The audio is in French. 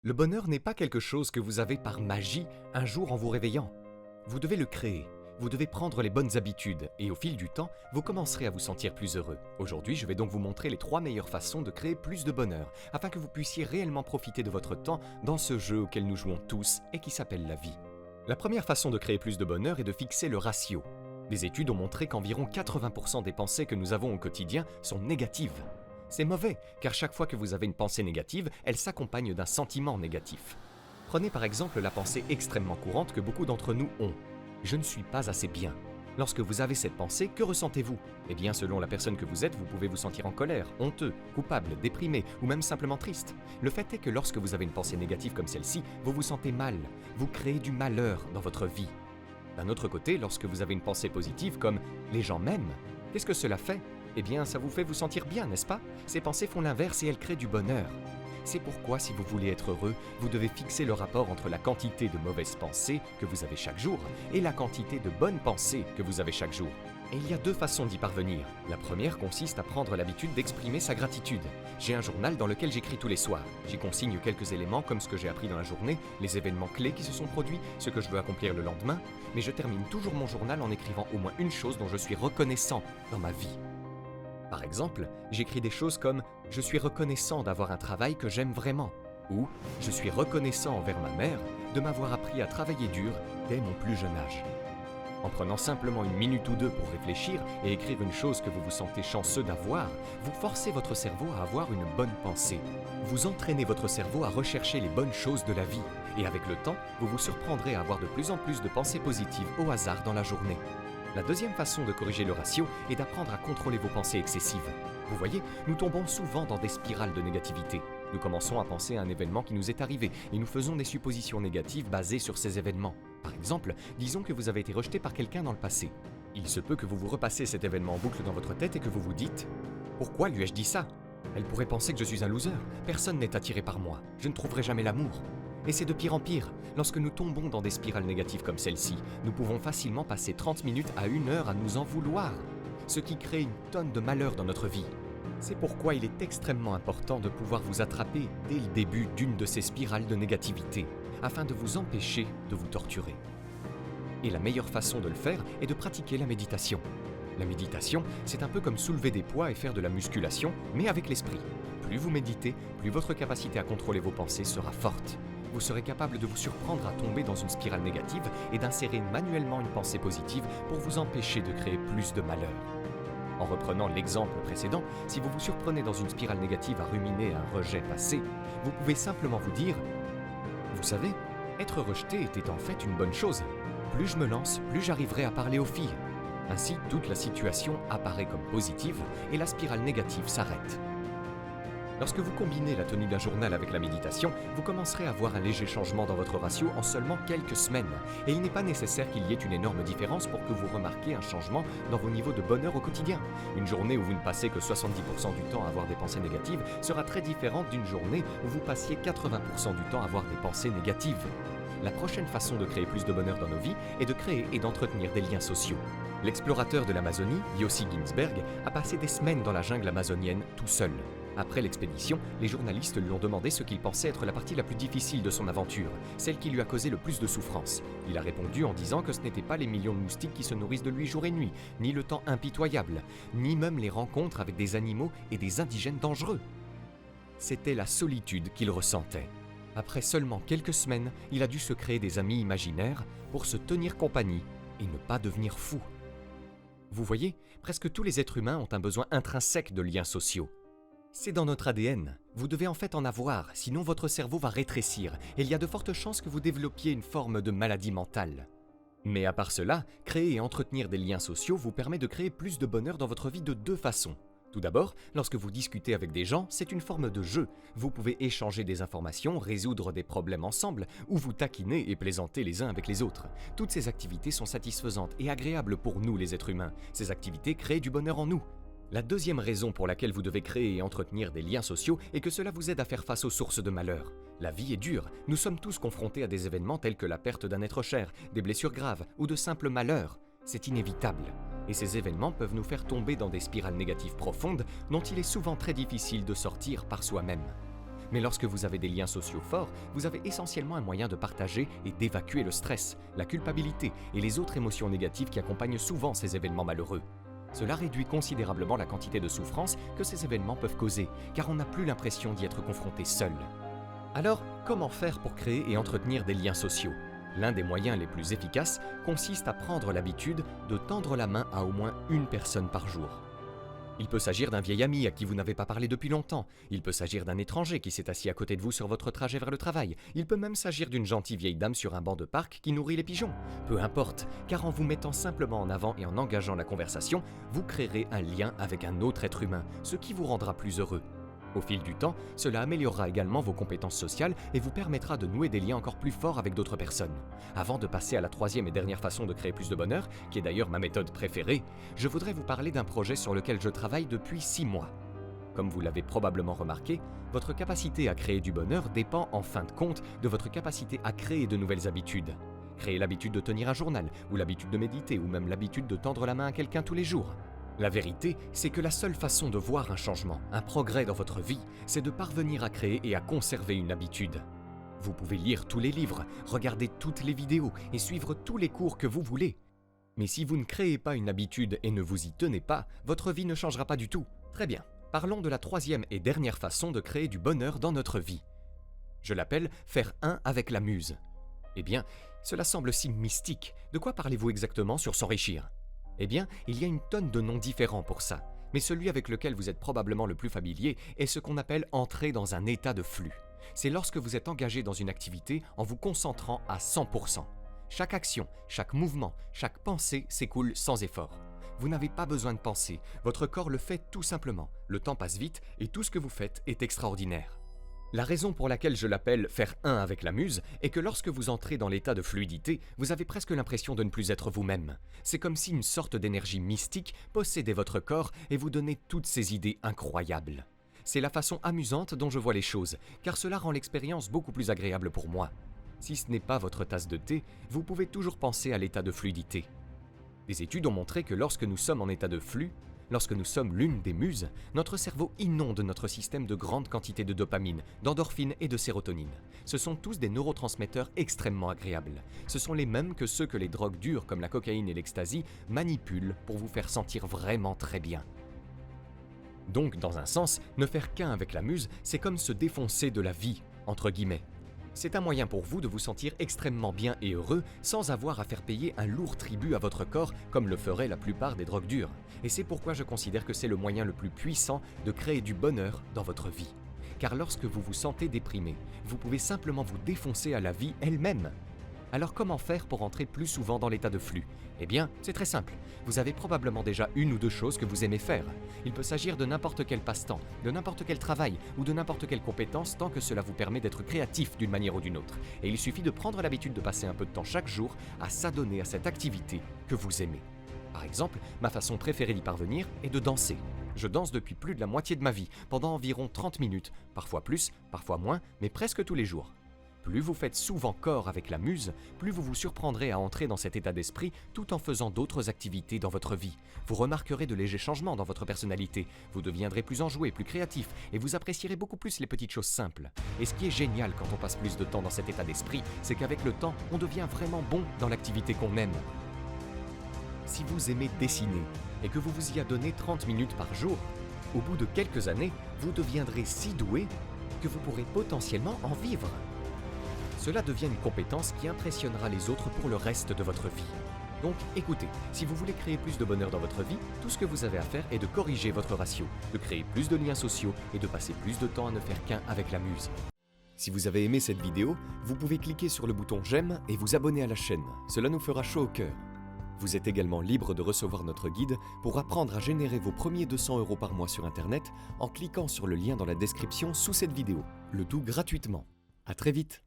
Le bonheur n'est pas quelque chose que vous avez par magie un jour en vous réveillant. Vous devez le créer, vous devez prendre les bonnes habitudes et au fil du temps, vous commencerez à vous sentir plus heureux. Aujourd'hui, je vais donc vous montrer les 3 meilleures façons de créer plus de bonheur afin que vous puissiez réellement profiter de votre temps dans ce jeu auquel nous jouons tous et qui s'appelle la vie. La première façon de créer plus de bonheur est de fixer le ratio. Des études ont montré qu'environ 80% des pensées que nous avons au quotidien sont négatives. C'est mauvais, car chaque fois que vous avez une pensée négative, elle s'accompagne d'un sentiment négatif. Prenez par exemple la pensée extrêmement courante que beaucoup d'entre nous ont. « Je ne suis pas assez bien ». Lorsque vous avez cette pensée, que ressentez-vous ? Eh bien, selon la personne que vous êtes, vous pouvez vous sentir en colère, honteux, coupable, déprimé ou même simplement triste. Le fait est que lorsque vous avez une pensée négative comme celle-ci, vous vous sentez mal, vous créez du malheur dans votre vie. D'un autre côté, lorsque vous avez une pensée positive comme « les gens m'aiment », qu'est-ce que cela fait ? Eh bien, ça vous fait vous sentir bien, n'est-ce pas ? Ces pensées font l'inverse et elles créent du bonheur. C'est pourquoi, si vous voulez être heureux, vous devez fixer le rapport entre la quantité de mauvaises pensées que vous avez chaque jour et la quantité de bonnes pensées que vous avez chaque jour. Et il y a 2 façons d'y parvenir. La première consiste à prendre l'habitude d'exprimer sa gratitude. J'ai un journal dans lequel j'écris tous les soirs. J'y consigne quelques éléments comme ce que j'ai appris dans la journée, les événements clés qui se sont produits, ce que je veux accomplir le lendemain, mais je termine toujours mon journal en écrivant au moins une chose dont je suis reconnaissant dans ma vie. Par exemple, j'écris des choses comme « Je suis reconnaissant d'avoir un travail que j'aime vraiment » ou « Je suis reconnaissant envers ma mère de m'avoir appris à travailler dur dès mon plus jeune âge ». En prenant simplement une minute ou 2 pour réfléchir et écrire une chose que vous vous sentez chanceux d'avoir, vous forcez votre cerveau à avoir une bonne pensée. Vous entraînez votre cerveau à rechercher les bonnes choses de la vie et avec le temps, vous vous surprendrez à avoir de plus en plus de pensées positives au hasard dans la journée. La deuxième façon de corriger le ratio est d'apprendre à contrôler vos pensées excessives. Vous voyez, nous tombons souvent dans des spirales de négativité. Nous commençons à penser à un événement qui nous est arrivé et nous faisons des suppositions négatives basées sur ces événements. Par exemple, disons que vous avez été rejeté par quelqu'un dans le passé. Il se peut que vous vous repassez cet événement en boucle dans votre tête et que vous vous dites « Pourquoi lui ai-je dit ça ? Elle pourrait penser que je suis un loser. Personne n'est attiré par moi. Je ne trouverai jamais l'amour. » Et c'est de pire en pire. Lorsque nous tombons dans des spirales négatives comme celle-ci, nous pouvons facilement passer 30 minutes à 1 heure à nous en vouloir, ce qui crée une tonne de malheur dans notre vie. C'est pourquoi il est extrêmement important de pouvoir vous attraper dès le début d'une de ces spirales de négativité, afin de vous empêcher de vous torturer. Et la meilleure façon de le faire est de pratiquer la méditation. La méditation, c'est un peu comme soulever des poids et faire de la musculation, mais avec l'esprit. Plus vous méditez, plus votre capacité à contrôler vos pensées sera forte. Vous serez capable de vous surprendre à tomber dans une spirale négative et d'insérer manuellement une pensée positive pour vous empêcher de créer plus de malheur. En reprenant l'exemple précédent, si vous vous surprenez dans une spirale négative à ruminer un rejet passé, vous pouvez simplement vous dire « Vous savez, être rejeté était en fait une bonne chose. Plus je me lance, plus j'arriverai à parler aux filles. » Ainsi, toute la situation apparaît comme positive et la spirale négative s'arrête. Lorsque vous combinez la tenue d'un journal avec la méditation, vous commencerez à voir un léger changement dans votre ratio en seulement quelques semaines. Et il n'est pas nécessaire qu'il y ait une énorme différence pour que vous remarquiez un changement dans vos niveaux de bonheur au quotidien. Une journée où vous ne passez que 70% du temps à avoir des pensées négatives sera très différente d'une journée où vous passiez 80% du temps à avoir des pensées négatives. La prochaine façon de créer plus de bonheur dans nos vies est de créer et d'entretenir des liens sociaux. L'explorateur de l'Amazonie, Yossi Ginsberg, a passé des semaines dans la jungle amazonienne tout seul. Après l'expédition, les journalistes lui ont demandé ce qu'il pensait être la partie la plus difficile de son aventure, celle qui lui a causé le plus de souffrance. Il a répondu en disant que ce n'était pas les millions de moustiques qui se nourrissent de lui jour et nuit, ni le temps impitoyable, ni même les rencontres avec des animaux et des indigènes dangereux. C'était la solitude qu'il ressentait. Après seulement quelques semaines, il a dû se créer des amis imaginaires pour se tenir compagnie et ne pas devenir fou. Vous voyez, presque tous les êtres humains ont un besoin intrinsèque de liens sociaux. C'est dans notre ADN. Vous devez en fait en avoir, sinon votre cerveau va rétrécir et il y a de fortes chances que vous développiez une forme de maladie mentale. Mais à part cela, créer et entretenir des liens sociaux vous permet de créer plus de bonheur dans votre vie de 2 façons. Tout d'abord, lorsque vous discutez avec des gens, c'est une forme de jeu. Vous pouvez échanger des informations, résoudre des problèmes ensemble, ou vous taquiner et plaisanter les uns avec les autres. Toutes ces activités sont satisfaisantes et agréables pour nous les êtres humains. Ces activités créent du bonheur en nous. La deuxième raison pour laquelle vous devez créer et entretenir des liens sociaux est que cela vous aide à faire face aux sources de malheur. La vie est dure, nous sommes tous confrontés à des événements tels que la perte d'un être cher, des blessures graves ou de simples malheurs. C'est inévitable. Et ces événements peuvent nous faire tomber dans des spirales négatives profondes dont il est souvent très difficile de sortir par soi-même. Mais lorsque vous avez des liens sociaux forts, vous avez essentiellement un moyen de partager et d'évacuer le stress, la culpabilité et les autres émotions négatives qui accompagnent souvent ces événements malheureux. Cela réduit considérablement la quantité de souffrance que ces événements peuvent causer, car on n'a plus l'impression d'y être confronté seul. Alors, comment faire pour créer et entretenir des liens sociaux ? L'un des moyens les plus efficaces consiste à prendre l'habitude de tendre la main à au moins une personne par jour. Il peut s'agir d'un vieil ami à qui vous n'avez pas parlé depuis longtemps. Il peut s'agir d'un étranger qui s'est assis à côté de vous sur votre trajet vers le travail. Il peut même s'agir d'une gentille vieille dame sur un banc de parc qui nourrit les pigeons. Peu importe, car en vous mettant simplement en avant et en engageant la conversation, vous créerez un lien avec un autre être humain, ce qui vous rendra plus heureux. Au fil du temps, cela améliorera également vos compétences sociales et vous permettra de nouer des liens encore plus forts avec d'autres personnes. Avant de passer à la troisième et dernière façon de créer plus de bonheur, qui est d'ailleurs ma méthode préférée, je voudrais vous parler d'un projet sur lequel je travaille depuis 6 mois. Comme vous l'avez probablement remarqué, votre capacité à créer du bonheur dépend en fin de compte de votre capacité à créer de nouvelles habitudes. Créer l'habitude de tenir un journal, ou l'habitude de méditer, ou même l'habitude de tendre la main à quelqu'un tous les jours. La vérité, c'est que la seule façon de voir un changement, un progrès dans votre vie, c'est de parvenir à créer et à conserver une habitude. Vous pouvez lire tous les livres, regarder toutes les vidéos et suivre tous les cours que vous voulez. Mais si vous ne créez pas une habitude et ne vous y tenez pas, votre vie ne changera pas du tout. Très bien, parlons de la troisième et dernière façon de créer du bonheur dans notre vie. Je l'appelle « faire un avec la muse ». Eh bien, cela semble si mystique. De quoi parlez-vous exactement sur s'enrichir ? Eh bien, il y a une tonne de noms différents pour ça, mais celui avec lequel vous êtes probablement le plus familier est ce qu'on appelle entrer dans un état de flux. C'est lorsque vous êtes engagé dans une activité en vous concentrant à 100%. Chaque action, chaque mouvement, chaque pensée s'écoule sans effort. Vous n'avez pas besoin de penser, votre corps le fait tout simplement. Le temps passe vite et tout ce que vous faites est extraordinaire. La raison pour laquelle je l'appelle « faire un avec la muse » est que lorsque vous entrez dans l'état de fluidité, vous avez presque l'impression de ne plus être vous-même. C'est comme si une sorte d'énergie mystique possédait votre corps et vous donnait toutes ces idées incroyables. C'est la façon amusante dont je vois les choses, car cela rend l'expérience beaucoup plus agréable pour moi. Si ce n'est pas votre tasse de thé, vous pouvez toujours penser à l'état de fluidité. Des études ont montré que lorsque nous sommes en état de flux, lorsque nous sommes l'une des muses, notre cerveau inonde notre système de grandes quantités de dopamine, d'endorphine et de sérotonine. Ce sont tous des neurotransmetteurs extrêmement agréables. Ce sont les mêmes que ceux que les drogues dures comme la cocaïne et l'ecstasy manipulent pour vous faire sentir vraiment très bien. Donc, dans un sens, ne faire qu'un avec la muse, c'est comme se défoncer de la vie, entre guillemets. C'est un moyen pour vous de vous sentir extrêmement bien et heureux sans avoir à faire payer un lourd tribut à votre corps comme le feraient la plupart des drogues dures. Et c'est pourquoi je considère que c'est le moyen le plus puissant de créer du bonheur dans votre vie. Car lorsque vous vous sentez déprimé, vous pouvez simplement vous défoncer à la vie elle-même. Alors comment faire pour entrer plus souvent dans l'état de flux ? Eh bien, c'est très simple. Vous avez probablement déjà une ou deux choses que vous aimez faire. Il peut s'agir de n'importe quel passe-temps, de n'importe quel travail ou de n'importe quelle compétence tant que cela vous permet d'être créatif d'une manière ou d'une autre. Et il suffit de prendre l'habitude de passer un peu de temps chaque jour à s'adonner à cette activité que vous aimez. Par exemple, ma façon préférée d'y parvenir est de danser. Je danse depuis plus de la moitié de ma vie, pendant environ 30 minutes, parfois plus, parfois moins, mais presque tous les jours. Plus vous faites souvent corps avec la muse, plus vous vous surprendrez à entrer dans cet état d'esprit tout en faisant d'autres activités dans votre vie. Vous remarquerez de légers changements dans votre personnalité, vous deviendrez plus enjoué, plus créatif et vous apprécierez beaucoup plus les petites choses simples. Et ce qui est génial quand on passe plus de temps dans cet état d'esprit, c'est qu'avec le temps, on devient vraiment bon dans l'activité qu'on aime. Si vous aimez dessiner et que vous vous y adonnez 30 minutes par jour, au bout de quelques années, vous deviendrez si doué que vous pourrez potentiellement en vivre. Cela devient une compétence qui impressionnera les autres pour le reste de votre vie. Donc écoutez, si vous voulez créer plus de bonheur dans votre vie, tout ce que vous avez à faire est de corriger votre ratio, de créer plus de liens sociaux et de passer plus de temps à ne faire qu'un avec la muse. Si vous avez aimé cette vidéo, vous pouvez cliquer sur le bouton j'aime et vous abonner à la chaîne. Cela nous fera chaud au cœur. Vous êtes également libre de recevoir notre guide pour apprendre à générer vos premiers 200 € par mois sur Internet en cliquant sur le lien dans la description sous cette vidéo. Le tout gratuitement. À très vite.